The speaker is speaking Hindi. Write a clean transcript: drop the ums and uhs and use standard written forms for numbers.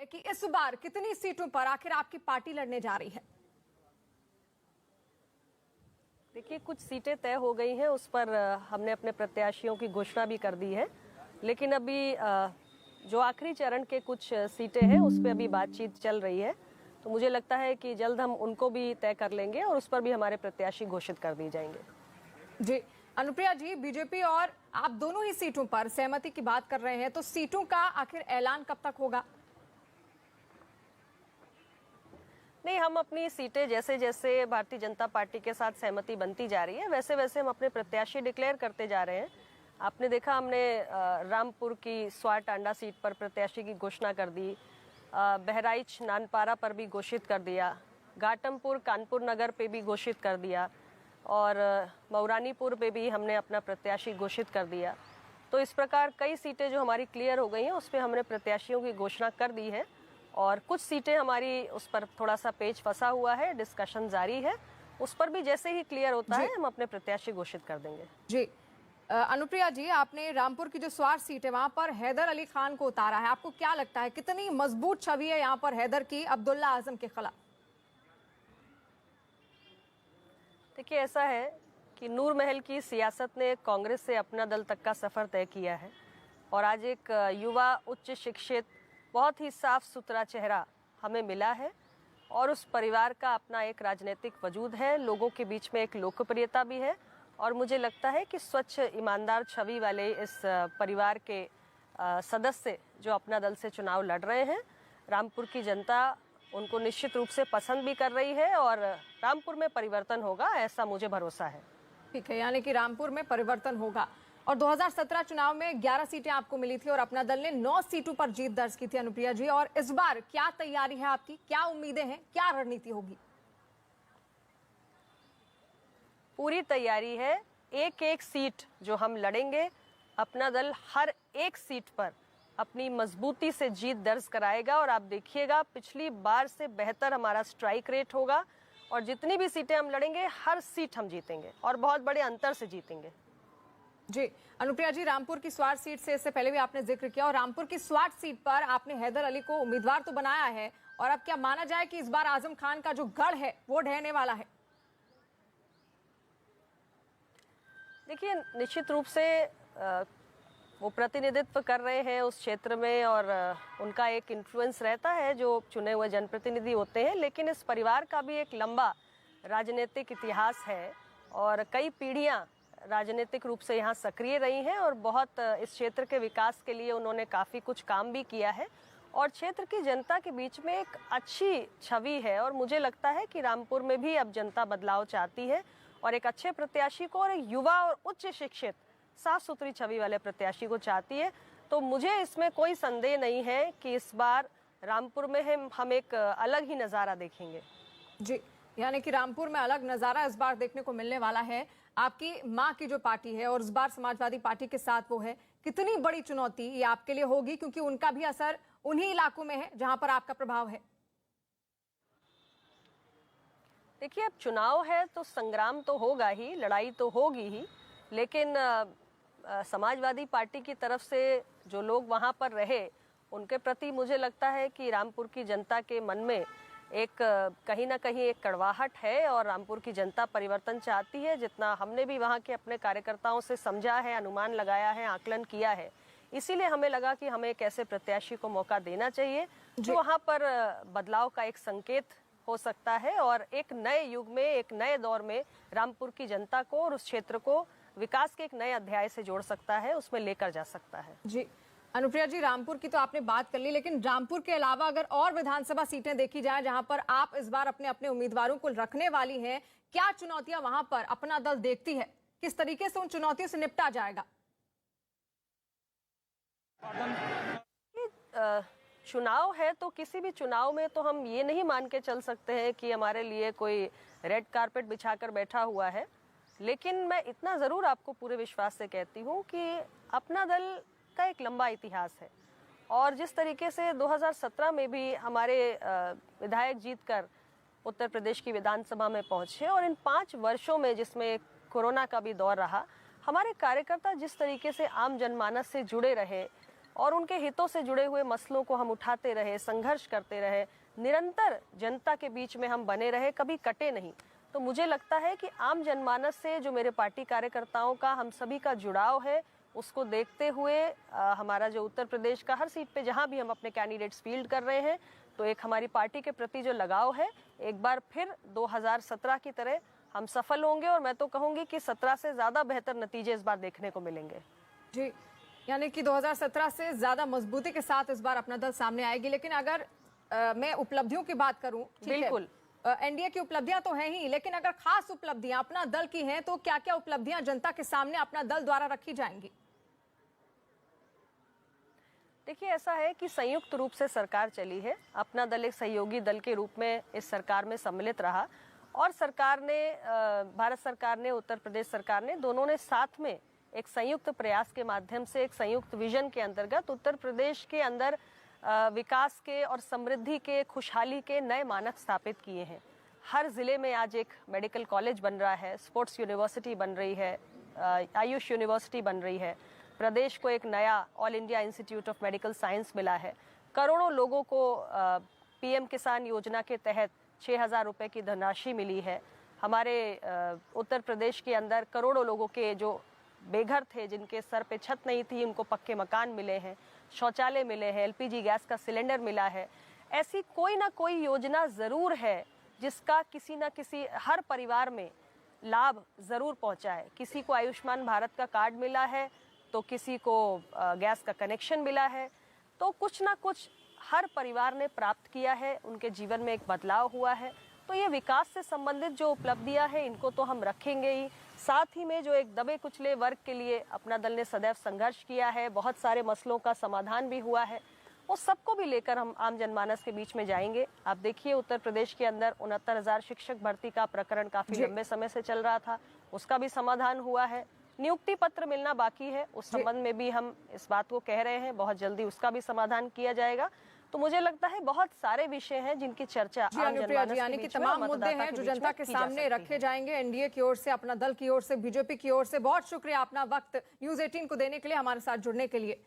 है कि इस बार कितनी सीटों पर आखिर आपकी पार्टी लड़ने जा रही है? देखिए, कुछ सीटें तय हो गई हैं, उस पर हमने अपने प्रत्याशियों की घोषणा भी कर दी है। लेकिन अभी जो आखिरी चरण के कुछ सीटें हैं उस पर अभी बातचीत चल रही है, तो मुझे लगता है कि जल्द हम उनको भी तय कर लेंगे और उस पर भी हमारे प्रत्याशी घोषित कर दिए जाएंगे। जी अनुप्रिया जी, बीजेपी और आप दोनों ही सीटों पर सहमति की बात कर रहे हैं, तो सीटों का आखिर ऐलान कब तक होगा? नहीं, हम अपनी सीटें जैसे जैसे भारतीय जनता पार्टी के साथ सहमति बनती जा रही है वैसे वैसे हम अपने प्रत्याशी डिक्लेयर करते जा रहे हैं। आपने देखा, हमने रामपुर की स्वार टांडा सीट पर प्रत्याशी की घोषणा कर दी, बहराइच नानपारा पर भी घोषित कर दिया, घाटमपुर कानपुर नगर पे भी घोषित कर दिया और मऊरानीपुर पे भी हमने अपना प्रत्याशी घोषित कर दिया। तो इस प्रकार कई सीटें जो हमारी क्लियर हो गई हैं उस पर हमने प्रत्याशियों की घोषणा कर दी है और कुछ सीटें हमारी उस पर थोड़ा सा पेच फंसा हुआ है, डिस्कशन जारी है, उस पर भी जैसे ही क्लियर होता है हम अपने प्रत्याशी घोषित कर देंगे। जी अनुप्रिया जी, आपने रामपुर की जो स्वार सीट है वहां पर हैदर अली खान को उतारा है, आपको क्या लगता है कितनी मजबूत छवि है यहाँ पर हैदर की अब्दुल्ला आजम के खिलाफ? देखिए, ऐसा है कि नूर महल की सियासत ने कांग्रेस से अपना दल तक का सफर तय किया है और आज एक युवा उच्च शिक्षित बहुत ही साफ सुथरा चेहरा हमें मिला है और उस परिवार का अपना एक राजनीतिक वजूद है, लोगों के बीच में एक लोकप्रियता भी है और मुझे लगता है कि स्वच्छ ईमानदार छवि वाले इस परिवार के सदस्य जो अपना दल से चुनाव लड़ रहे हैं, रामपुर की जनता उनको निश्चित रूप से पसंद भी कर रही है और रामपुर में परिवर्तन होगा, ऐसा मुझे भरोसा है। ठीक है, यानी कि रामपुर में परिवर्तन होगा। और 2017 चुनाव में 11 सीटें आपको मिली थी और अपना दल ने 9 सीटों पर जीत दर्ज की थी अनुप्रिया जी, और इस बार क्या तैयारी है आपकी, क्या उम्मीदें हैं, क्या रणनीति होगी? पूरी तैयारी है, एक एक सीट जो हम लड़ेंगे अपना दल हर एक सीट पर अपनी मजबूती से जीत दर्ज कराएगा और आप देखिएगा पिछली बार से बेहतर हमारा स्ट्राइक रेट होगा और जितनी भी सीटें हम लड़ेंगे हर सीट हम जीतेंगे और बहुत बड़े अंतर से जीतेंगे। जी अनुप्रिया जी, रामपुर की स्वार सीट से इससे पहले भी आपने जिक्र किया और रामपुर की स्वार सीट पर आपने हैदर अली को उम्मीदवार तो बनाया है, और अब क्या माना जाए कि इस बार आजम खान का जो गढ़ है वो ढहने वाला है? देखिए, निश्चित रूप से वो प्रतिनिधित्व कर रहे हैं उस क्षेत्र में और उनका एक इन्फ्लुएंस रहता है जो चुने हुए जनप्रतिनिधि होते हैं, लेकिन इस परिवार का भी एक लंबा राजनीतिक इतिहास है और कई पीढ़ियां राजनीतिक रूप से यहाँ सक्रिय रही हैं और बहुत इस क्षेत्र के विकास के लिए उन्होंने काफ़ी कुछ काम भी किया है और क्षेत्र की जनता के बीच में एक अच्छी छवि है और मुझे लगता है कि रामपुर में भी अब जनता बदलाव चाहती है और एक अच्छे प्रत्याशी को और एक युवा और उच्च शिक्षित साफ सुथरी छवि वाले प्रत्याशी को चाहती है। तो मुझे इसमें कोई संदेह नहीं है कि इस बार रामपुर में हम एक अलग ही नज़ारा देखेंगे। जी, यानी कि रामपुर में अलग नज़ारा इस बार देखने को मिलने वाला है। आपकी मां की जो पार्टी है और इस बार समाजवादी पार्टी के साथ वो है, कितनी बड़ी चुनौती ये आपके लिए होगी, क्योंकि उनका भी असर उन्हीं इलाकों में है जहां पर आपका प्रभाव है? देखिए, अब चुनाव है तो संग्राम तो होगा ही, लड़ाई तो होगी ही, लेकिन समाजवादी पार्टी की तरफ से जो लोग वहां पर रहे उनके प्रति मुझे लगता है कि रामपुर की जनता के मन में एक कहीं ना कहीं एक कड़वाहट है और रामपुर की जनता परिवर्तन चाहती है। जितना हमने भी वहां के अपने कार्यकर्ताओं से समझा है, अनुमान लगाया है, आकलन किया है, इसीलिए हमें लगा कि हमें एक ऐसे प्रत्याशी को मौका देना चाहिए जो वहां पर बदलाव का एक संकेत हो सकता है और एक नए युग में, एक नए दौर में रामपुर की जनता को और उस क्षेत्र को विकास के एक नए अध्याय से जोड़ सकता है, उसमें लेकर जा सकता है। जी अनुप्रिया जी, रामपुर की तो आपने बात कर ली, लेकिन रामपुर के अलावा अगर और विधानसभा सीटें देखी जाए जहां पर आप इस बार अपने अपने उम्मीदवारों को रखने वाली हैं, क्या चुनौतियां वहां पर अपना दल देखती है, किस तरीके से उन चुनौतियों से निपटा जाएगा? चुनाव है तो किसी भी चुनाव में तो हम ये नहीं मान के चल सकते हैं कि हमारे लिए कोई रेड कारपेट बिछाकर बैठा हुआ है, लेकिन मैं इतना जरूर आपको पूरे विश्वास से कहती हूँ कि अपना दल का एक लंबा इतिहास है और जिस तरीके से 2017 में भी हमारे विधायक जीतकर उत्तर प्रदेश की विधानसभा में पहुंचे और इन 5 वर्षों में जिसमें कोरोना का भी दौर रहा, हमारे कार्यकर्ता जिस तरीके से आम जनमानस से जुड़े रहे, और उनके हितों से जुड़े हुए मसलों को हम उठाते रहे, संघर्ष करते रहे, निरंतर जनता के बीच में हम बने रहे, कभी कटे नहीं। तो मुझे लगता है कि आम जनमानस से जो मेरे पार्टी कार्यकर्ताओं का, हम सभी का जुड़ाव है, उसको देखते हुए हमारा जो उत्तर प्रदेश का हर सीट पे जहां भी हम अपने कैंडिडेट्स फील्ड कर रहे हैं, तो एक हमारी पार्टी के प्रति जो लगाव है, एक बार फिर 2017 की तरह हम सफल होंगे और मैं तो कहूंगी कि 17 से ज्यादा बेहतर नतीजे इस बार देखने को मिलेंगे। जी, यानी कि 2017 से ज्यादा मजबूती के साथ इस बार अपना दल सामने आएगी। लेकिन अगर मैं उपलब्धियों की बात करूं, बिल्कुल, एनडीए की उपलब्धियां तो हैं ही, लेकिन अगर खास उपलब्धियां अपना दल की हैं तो क्या क्या उपलब्धियां जनता के सामने अपना दल द्वारा रखी जाएंगी? देखिए, ऐसा है कि संयुक्त रूप से सरकार चली है। अपना दल एक सहयोगी दल के रूप में इस सरकार में सम्मिलित रहा और सरकार ने, भारत सरकार ने, उत्तर प्रदेश सरकार ने, दोनों ने साथ में एक संयुक्त प्रयास के माध्यम से, एक संयुक्त विजन के अंतर्गत उत्तर प्रदेश के अंदर विकास के और समृद्धि के, खुशहाली के नए मानक स्थापित किए हैं। हर जिले में आज एक मेडिकल कॉलेज बन रहा है, स्पोर्ट्स यूनिवर्सिटी बन रही है, आयुष यूनिवर्सिटी बन रही है। प्रदेश को एक नया all India institute of medical science मिला है। करोड़ों लोगों को पीएम किसान योजना के तहत 6,000 रुपये की धनराशि मिली है। हमारे उत्तर प्रदेश के अंदर करोड़ों लोगों के जो बेघर थे, जिनके सर पे छत नहीं थी, उनको पक्के मकान मिले हैं, शौचालय मिले हैं, एलपीजी गैस का सिलेंडर मिला है। ऐसी कोई ना कोई योजना ज़रूर है जिसका किसी न किसी, हर परिवार में लाभ ज़रूर पहुंचा है। किसी को आयुष्मान भारत का कार्ड मिला है, तो किसी को गैस का कनेक्शन मिला है। तो कुछ ना कुछ हर परिवार ने प्राप्त किया है, उनके जीवन में एक बदलाव हुआ है। तो ये विकास से संबंधित जो उपलब्धियां हैं, इनको तो हम रखेंगे ही। साथ ही में जो एक दबे कुचले वर्ग के लिए अपना दल ने सदैव संघर्ष किया है, बहुत सारे मसलों का समाधान भी हुआ है, वो सबको भी लेकर हम आम जनमानस के बीच में जाएंगे। आप देखिए, उत्तर प्रदेश के अंदर 69,000 शिक्षक भर्ती का प्रकरण काफी लंबे समय से चल रहा था, उसका भी समाधान हुआ है। नियुक्ति पत्र मिलना बाकी है, उस संबंध में भी हम इस बात को कह रहे हैं, बहुत जल्दी उसका भी समाधान किया जाएगा। तो मुझे लगता है बहुत सारे विषय हैं जिनकी चर्चा यानी कि तमाम मुद्दे हैं जो जनता के सामने रखे जाएंगे, एनडीए की ओर से, अपना दल की ओर से, बीजेपी की ओर से। बहुत शुक्रिया अपना वक्त न्यूज़ 18 को देने के लिए, हमारे साथ जुड़ने के लिए।